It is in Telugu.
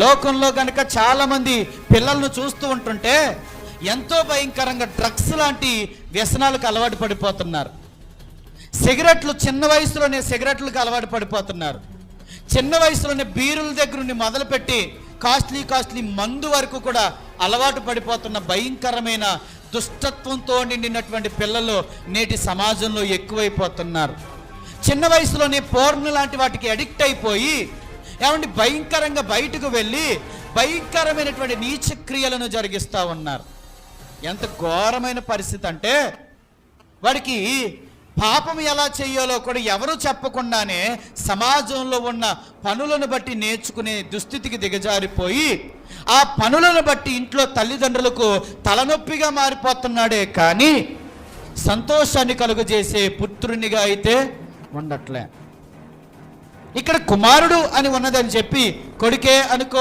లోకంలో కనుక చాలామంది పిల్లలను చూస్తూ ఉంటుంటే ఎంతో భయంకరంగా డ్రగ్స్ లాంటి వ్యసనాలకు అలవాటు పడిపోతున్నారు. సిగరెట్లు చిన్న వయసులోనే సిగరెట్లకు అలవాటు పడిపోతున్నారు. చిన్న వయసులోనే బీరుల దగ్గర నుండి మొదలుపెట్టి కాస్ట్లీ మందు వరకు కూడా అలవాటు పడిపోతున్న భయంకరమైన దుష్టత్వంతో నిండినటువంటి పిల్లలు నేటి సమాజంలో ఎక్కువైపోతున్నారు. చిన్న వయసులోనే పోర్న్ లాంటి వాటికి అడిక్ట్ అయిపోయి ఏమంటే భయంకరంగా బయటకు వెళ్ళి భయంకరమైనటువంటి నీచ క్రియలను జరిగిస్తూ ఉన్నారు. ఎంత ఘోరమైన పరిస్థితి అంటే వాడికి పాపం ఎలా చేయాలో కూడా ఎవరు చెప్పకుండానే సమాజంలో ఉన్న పనులను బట్టి నేర్చుకునే దుస్థితికి దిగజారిపోయి ఆ పనులను బట్టి ఇంట్లో తల్లిదండ్రులకు తలనొప్పిగా మారిపోతున్నాడే కానీ సంతోషాన్ని కలుగజేసే పుత్రునిగా అయితే ఉండట్లే. ఇక్కడ కుమారుడు అని ఉన్నదని చెప్పి కొడుకే అనుకో